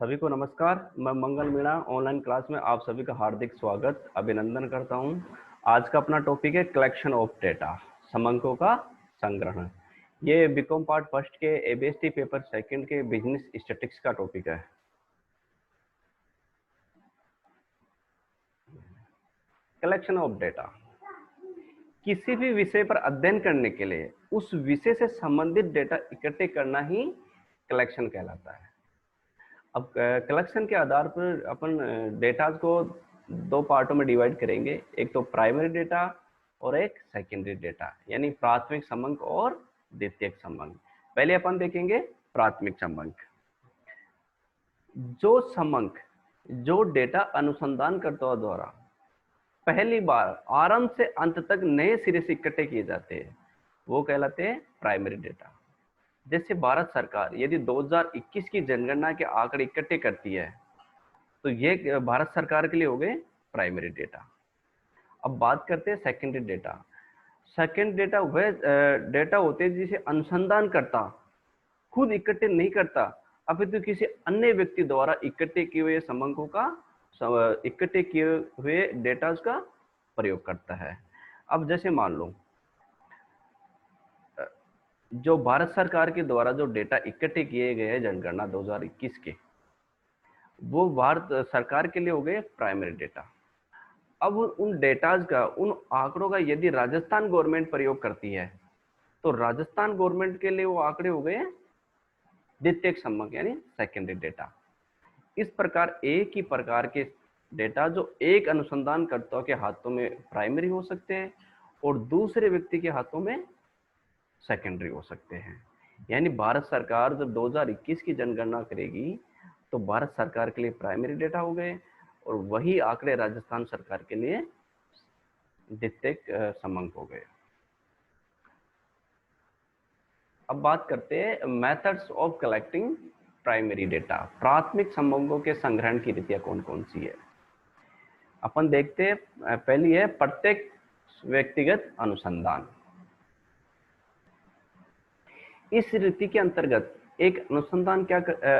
सभी को नमस्कार। मैं मंगल मीणा ऑनलाइन क्लास में आप सभी का हार्दिक स्वागत अभिनंदन करता हूं। आज का अपना टॉपिक है कलेक्शन ऑफ डेटा, समंकों का संग्रहण। ये बीकॉम पार्ट फर्स्ट के एबीएसटी पेपर सेकंड के बिजनेस स्टैटिस्टिक्स का टॉपिक है। कलेक्शन ऑफ डेटा किसी भी विषय पर अध्ययन करने के लिए उस विषय से संबंधित डेटा इकट्ठे करना ही कलेक्शन कहलाता है। अब कलेक्शन के आधार पर अपन डेटा को दो पार्टों में डिवाइड करेंगे, एक तो प्राइमरी डेटा और एक सेकेंडरी डेटा, यानी प्राथमिक समंक और द्वितीयक समंक। पहले अपन देखेंगे प्राथमिक समंक। जो समंक जो डेटा अनुसंधानकर्ताओं द्वारा पहली बार आरंभ से अंत तक नए सिरे से इकट्ठे किए जाते हैं वो कहलाते हैं प्राइमरी डेटा। जैसे भारत सरकार यदि 2021 की जनगणना के आंकड़े इकट्ठे करती है तो ये भारत सरकार के लिए हो गए प्राइमरी डेटा। अब बात करते हैं सेकेंडरी डेटा। सेकेंड डेटा वह डेटा होते हैं जिसे अनुसंधान करता खुद इकट्ठे नहीं करता, अपितु किसी अन्य व्यक्ति द्वारा इकट्ठे किए हुए समंकों का इकट्ठे किए हुए डेटा का प्रयोग करता है। अब जैसे मान लो जो भारत सरकार के द्वारा जो डेटा इकट्ठे किए गए हैं जनगणना 2021 के, वो भारत सरकार के लिए हो गए प्राइमरी डेटा। अब उन डेटाज का उन आंकड़ों का यदि राजस्थान गवर्नमेंट प्रयोग करती है तो राजस्थान गवर्नमेंट के लिए वो आंकड़े हो गए द्वितीयक समंक यानी सेकेंडरी डेटा। इस प्रकार एक ही प्रकार के डेटा जो एक अनुसंधानकर्ता के हाथों में प्राइमरी हो सकते हैं और दूसरे व्यक्ति के हाथों में सेकेंडरी हो सकते हैं। यानी भारत सरकार जब 2021 की जनगणना करेगी तो भारत सरकार के लिए प्राइमरी डेटा हो गए और वही आंकड़े राजस्थान सरकार के लिए द्वितीयक समंक हो गए। अब बात करते हैं methods of collecting primary data. प्राथमिक समंकों के संग्रहण की रीतियां कौन कौन सी है अपन देखते हैं। पहली है प्रत्येक व्यक्तिगत अनुसंधान। इस रीति के अंतर्गत एक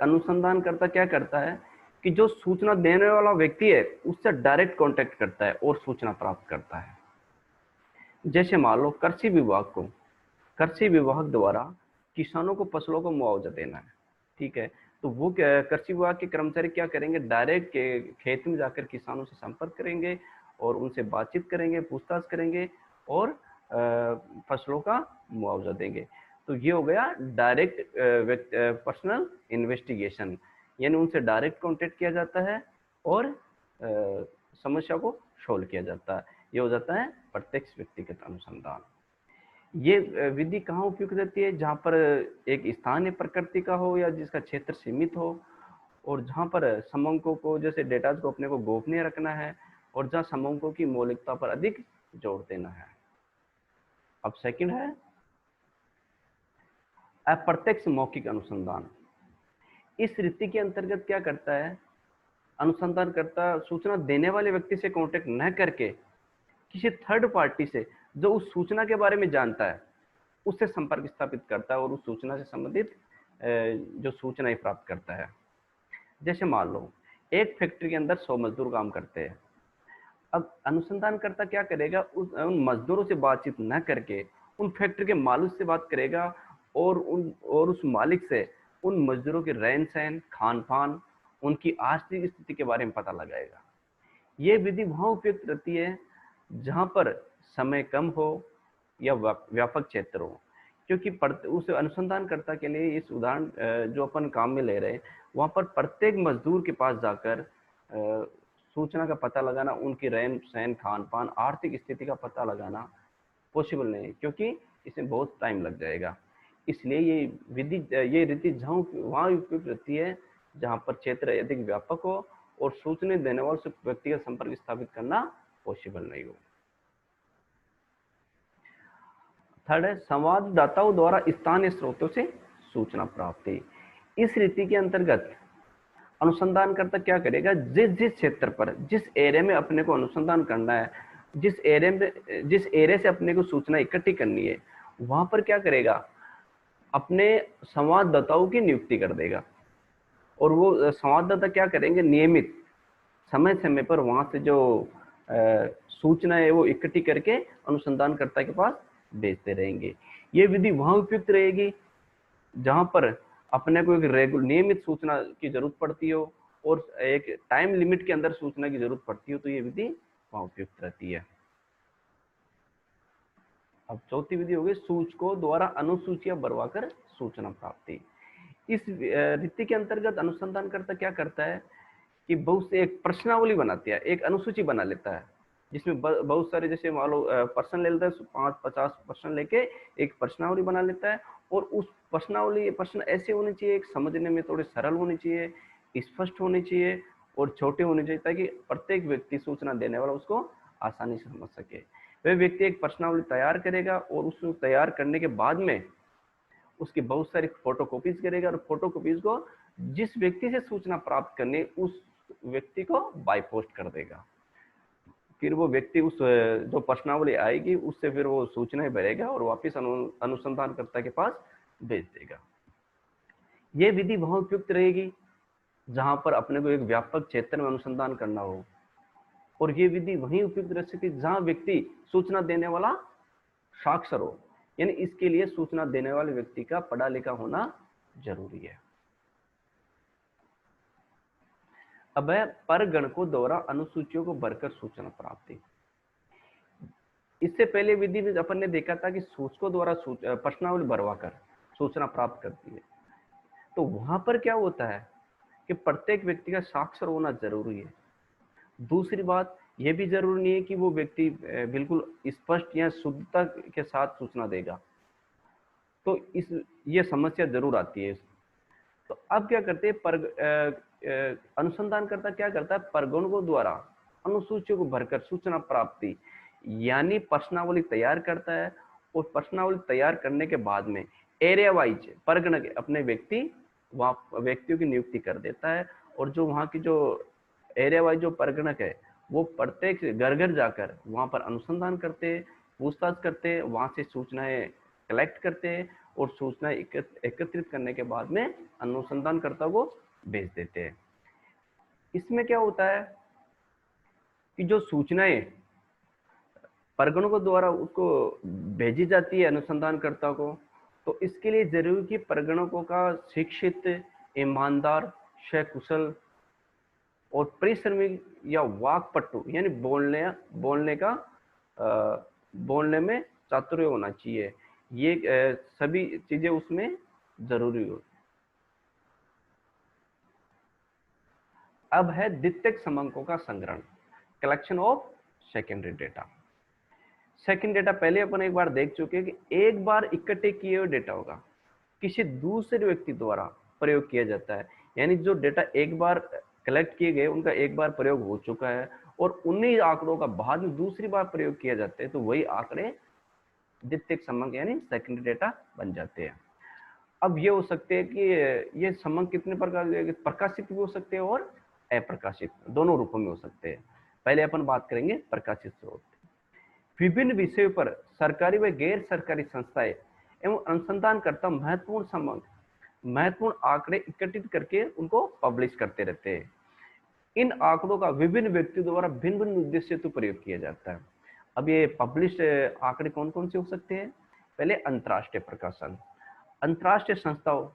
अनुसंधानकर्ता क्या करता है कि जो सूचना देने वाला व्यक्ति है उससे डायरेक्ट कांटेक्ट करता है और सूचना प्राप्त करता है। जैसे मान लो कृषि विभाग द्वारा किसानों को फसलों को मुआवजा देना है, ठीक है, तो वो कृषि विभाग के कर्मचारी क्या करेंगे, डायरेक्ट खेत में जाकर किसानों से संपर्क करेंगे और उनसे बातचीत करेंगे, पूछताछ करेंगे और फसलों का मुआवजा देंगे। तो ये हो गया डायरेक्ट पर्सनल इन्वेस्टिगेशन, यानी उनसे डायरेक्ट कांटेक्ट किया जाता है और समस्या को सोल्व किया जाता है। ये हो जाता है प्रत्यक्ष व्यक्तिगत अनुसंधान। ये विधि कहाँ उपयुक्त रहती है, जहाँ पर एक स्थानीय प्रकृति का हो या जिसका क्षेत्र सीमित हो और जहाँ पर समंकों को जैसे डेटा को अपने को गोपनीय रखना है और जहाँ समंकों की मौलिकता पर अधिक जोर देना है। अब सेकंड है अप्रत्यक्ष मौखिक अनुसंधान। इस रीति के अंतर्गत क्या करता है, अनुसंधानकर्ता सूचना देने वाले व्यक्ति से कांटेक्ट न करके किसी थर्ड पार्टी से जो उस सूचना के बारे में जानता है उससे संपर्क स्थापित करता है और उस सूचना से संबंधित जो सूचनाएं प्राप्त करता है। जैसे मान लो एक फैक्ट्री के अंदर 100 मजदूर काम करते हैं। अब अनुसंधानकर्ता क्या करेगा, उन मजदूरों से बातचीत न करके उन फैक्ट्री के मालिक से बात करेगा और उस मालिक से उन मजदूरों के रहन सहन, खान पान, उनकी आर्थिक स्थिति के बारे में पता लगाएगा। ये विधि वहां उपयुक्त रहती है जहां पर समय कम हो या व्यापक क्षेत्र हो, क्योंकि उस अनुसंधानकर्ता के लिए इस उदाहरण जो अपन काम में ले रहे हैं वहां पर प्रत्येक मजदूर के पास जाकर सूचना का पता लगाना, उनकी रहन सहन, खान पान, आर्थिक स्थिति का पता लगाना पॉसिबल नहीं है, क्योंकि इसमें बहुत टाइम लग जाएगा। इसलिए ये रीति वहां उपयुक्त रहती है जहां पर क्षेत्र अधिक व्यापक हो और सूचना देने वाले से व्यक्तिगत संपर्क स्थापित करना पॉसिबल नहीं हो। थर्ड है संवाददाताओं द्वारा स्थानीय स्रोतों से सूचना प्राप्ति। इस रीति के अंतर्गत अनुसंधानकर्ता क्या करेगा, जिस क्षेत्र पर, जिस एरिया में अपने को अनुसंधान करना है, जिस एरिया से अपने को सूचना इकट्ठी करनी है, वहां पर क्या करेगा, अपने संवाददाताओं की नियुक्ति कर देगा और वो संवाददाता क्या करेंगे, नियमित समय समय पर वहां से जो सूचना है वो इकट्ठी करके अनुसंधानकर्ता के पास भेजते रहेंगे। ये विधि वहां उपयुक्त रहेगी जहां पर अपने को एक नियमित सूचना की जरूरत पड़ती हो और एक टाइम लिमिट के अंदर सूचना की जरूरत पड़ती हो, तो ये विधि वहां उपयुक्त रहती है। अब चौथी विधि होगी सूचकों द्वारा अनुसूचियां भरवाकर सूचना प्राप्ति। इस रीति के अंतर्गत अनुसंधानकर्ता क्या करता है कि बहुत से एक प्रश्नावली बनाती है, एक अनुसूची बना लेता है जिसमें बहुत सारे, जैसे मान लो प्रश्न ले लेता है, 5-50 प्रश्न लेके एक प्रश्नावली बना लेता है। और उस प्रश्नावली, प्रश्न ऐसे होने चाहिए, एक समझने में थोड़े सरल होने चाहिए, स्पष्ट होने चाहिए और छोटे होने चाहिए, ताकि प्रत्येक व्यक्ति सूचना देने वाला उसको आसानी से समझ सके। वह व्यक्ति एक प्रश्नावली तैयार करेगा और उसको तैयार करने के बाद में उसकी बहुत सारी फोटोकॉपीज करेगा और फोटोकॉपीज को जिस व्यक्ति से सूचना प्राप्त करनी उस व्यक्ति को बाय पोस्ट कर देगा। फिर वो व्यक्ति उस जो प्रश्नावली आएगी उससे फिर वो सूचनाएं भरेगा और वापस अनुसंधानकर्ता के पास भेज देगा। ये विधि वहां उपयुक्त रहेगी जहां पर अपने को एक व्यापक क्षेत्र में अनुसंधान करना हो, और ये विधि वहीं उपयुक्त रह सकती है जहां व्यक्ति सूचना देने वाला साक्षर हो, यानी इसके लिए सूचना देने वाले व्यक्ति का पढ़ा लिखा होना जरूरी है। अब है परगणकों द्वारा अनुसूचियों को भरकर सूचना प्राप्ति। इससे पहले विधि में अपन ने देखा था कि सूचकों द्वारा प्रश्नावली भरवाकर सूचना प्राप्त करती है, तो वहां पर क्या होता है कि प्रत्येक व्यक्ति का साक्षर होना जरूरी है। दूसरी बात, यह भी जरूरी नहीं है कि वो व्यक्ति बिल्कुल स्पष्ट या शुद्धता के साथ सूचना देगा, तो ये समस्या जरूर आती है। तो अब क्या करते हैं, अनुसंधानकर्ता क्या करता है, परगणकों द्वारा अनुसूचियों को भरकर सूचना प्राप्ति यानी प्रश्नावली तैयार करता है, और प्रश्नावली तैयार करने के बाद में एरिया वाइज परगणक अपने व्यक्तियों की नियुक्ति कर देता है, और जो वहाँ की जो एरिया वाइज जो परगणक है वो प्रत्येक घर घर जाकर वहाँ पर अनुसंधान करते, पूछताछ करते, वहाँ से सूचनाएं कलेक्ट करते और सूचनाएं एकत्रित करने के बाद में अनुसंधानकर्ता को भेज देते हैं। इसमें क्या होता है कि जो सूचनाएं परगणकों द्वारा उसको भेजी जाती है अनुसंधानकर्ता को, तो इसके लिए जरूरी कि परगणकों का शिक्षित, ईमानदार, सकुशल और परिश्रमी या वाक्पटु यानी बोलने में चातुर्य होना चाहिए। ये सभी चीजें उसमें जरूरी हो। अब है द्वितीयक समंकों का संग्रहण, collection of secondary data. Second data पहले अपन एक बार देख चुके हैं कि एक बार इकट्ठे किए हुए डेटा होगा किसी दूसरे व्यक्ति द्वारा प्रयोग किया जाता है, यानी जो डेटा एक बार कलेक्ट किए गए उनका एक बार प्रयोग हो चुका है और उन्हीं आंकड़ों का बाद में दूसरी बार प्रयोग किया जाता है, तो वही आंकड़े द्वितीयक समंक यानी सेकेंडरी डेटा बन जाते हैं। अब ये हो सकते हैं कि ये समंक कितने प्रकार के, प्रकाशित भी हो सकते हैं और अप्रकाशित, दोनों रूपों में हो सकते हैं। पहले अपन बात करेंगे प्रकाशित स्रोत। विभिन्न विषयों पर सरकारी व गैर सरकारी संस्थाएं एवं अनुसंधानकर्ता महत्वपूर्ण आंकड़े एकत्रित करके उनको पब्लिश करते रहते हैं। इन आंकड़ों का विभिन्न व्यक्तियों द्वारा भिन्न भिन्न उद्देश्य हेतु प्रयोग किया जाता है। अब ये पब्लिश आंकड़े कौन कौन से हो सकते हैं? पहले अंतर्राष्ट्रीय प्रकाशन, अंतर्राष्ट्रीय संस्थाओं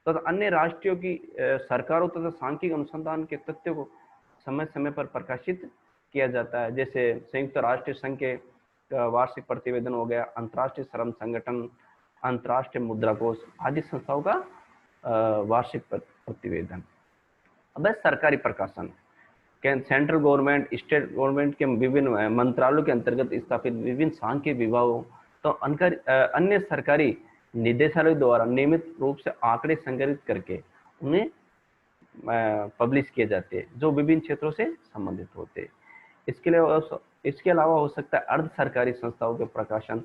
तथा अन्य राष्ट्रीय की सरकारों तथा सांख्यिक अनुसंधान के तथ्यों को समय समय पर प्रकाशित किया जाता है। जैसे संयुक्त राष्ट्र संघ के वार्षिक प्रतिवेदन हो गया, अंतर्राष्ट्रीय श्रम संगठन, अंतर्राष्ट्रीय मुद्रा कोष आदि संस्थाओं का वार्षिक प्रतिवेदन। अब सरकारी प्रकाशन, सेंट्रल गवर्नमेंट, स्टेट गवर्नमेंट के विभिन्न मंत्रालयों के अंतर्गत स्थापित विभिन्न सांख्यिक विभागों तो अन्य सरकारी निदेशालय द्वारा नियमित रूप से आंकड़े संग्रहित करके उन्हें पब्लिश किए जाते हैं जो विभिन्न क्षेत्रों से संबंधित होते हैं। इसके अलावा हो सकता है अर्ध सरकारी संस्थाओं के प्रकाशन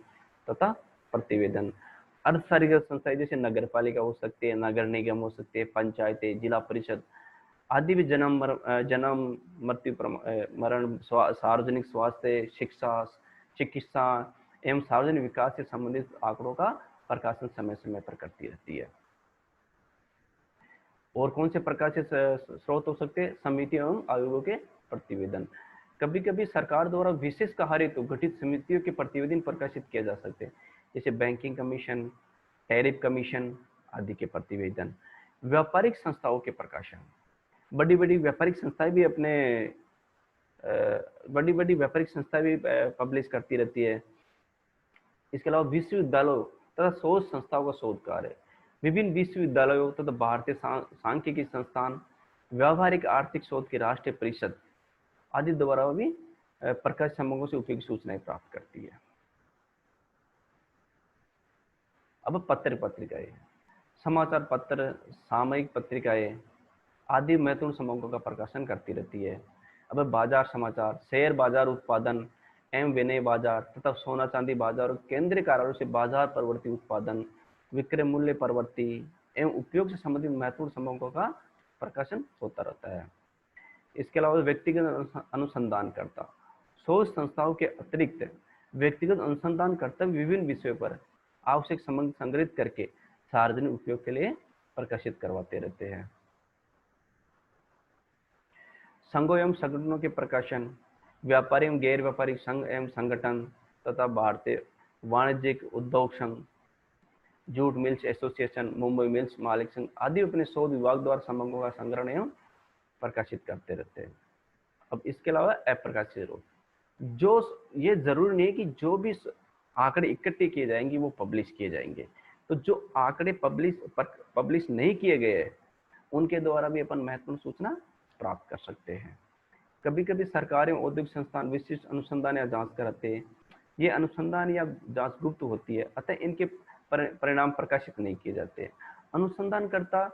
तथा प्रतिवेदन। अर्ध सरकारी संस्थाएं जैसे नगर पालिका हो सकती है, नगर निगम हो सकते हैं, पंचायतें, जिला परिषद आदि भी जन्म मृत्यु मरण, सार्वजनिक स्वास्थ्य, शिक्षा, चिकित्सा एवं सार्वजनिक विकास से संबंधित आंकड़ों का प्रकाशन समय समय पर करती रहती है। और कौन से प्रकार से स्रोत हो सकते हैं? समिति एवं आयोगों के प्रतिवेदन। कभी कभी सरकार द्वारा विशेष कार्य हेतु गठित समितियों के प्रतिवेदन प्रकाशित किए जा सकते हैं, जैसे बैंकिंग कमीशन, टैरिफ कमीशन आदि के प्रतिवेदन। व्यापारिक संस्थाओं के प्रकाशन, बड़ी बड़ी व्यापारिक संस्थाएं भी अपने बड़ी बड़ी व्यापारिक संस्थाएं भी पब्लिश करती रहती है। इसके अलावा विश्वविद्यालयों तथा शोध संस्थाओं का शोध कार्य, विभिन्न विश्वविद्यालयों तथा भारतीय सांख्यिकी संस्थान, व्यावहारिक आर्थिक शोध की राष्ट्रीय परिषद आदि द्वारा भी प्रकाशित समूहों से उपयोगी सूचनाएं प्राप्त करती है। अब पत्र पत्रिकाएं, समाचार पत्र, सामयिक पत्रिकाएं आदि महत्वपूर्ण समूहों का प्रकाशन करती रहती है। अब बाजार समाचार, शेयर बाजार उत्पादन एवं विनिमय बाजार तथा सोना चांदी बाजार और केंद्रीय कार्यालयों से बाजार प्रवृत्ति उत्पादन, विक्रय मूल्य प्रवृत्ति एवं उपयोग से संबंधित महत्वपूर्ण समूहों का प्रकाशन होता रहता है। इसके अलावा व्यक्तिगत अनुसंधानकर्ता, शोध संस्थाओं के अतिरिक्त व्यक्तिगत अनुसंधानकर्ता विभिन्न विषयों पर आवश्यक संबंध संग्रहित करके सार्वजनिक उपयोग के लिए प्रकाशित करवाते रहते हैं। संघों एवं संगठनों के प्रकाशन, व्यापारी एवं गैर व्यापारिक संघ एवं संगठन तथा भारतीय वाणिज्यिक उद्योग संघ, jute mills association, Mumbai mills मालिक संघ आदि अपने शोध विभाग द्वारा समूहों का संग्रहण एवं प्रकाशित करते रहते हैं। अब इसके अलावा अप्रकाशित स्रोत, जो ये जरूरी नहीं है कि जो भी आंकड़े इकट्ठे किए जाएंगे वो पब्लिश किए जाएंगे, तो जो आंकड़े पब्लिश नहीं किए गए उनके द्वारा भी अपन महत्वपूर्ण सूचना प्राप्त कर सकते हैं। कभी कभी सरकारी औद्योगिक संस्थान विशिष्ट अनुसंधान या जांच कराते हैं। ये अनुसंधान या जांच गुप्त होती है, अतः इनके परिणाम प्रकाशित नहीं किए जाते। अनुसंधानकर्ता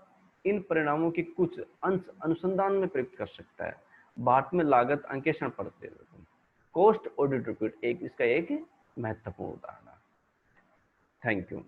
इन परिणामों के कुछ अंश अनुसंधान में प्रयुक्त कर सकता है। भारत में लागत अंकेक्षण पढ़ते हैं, कॉस्ट ऑडिट रिपोर्ट एक इसका एक महत्वपूर्ण उदाहरण है। Thank you.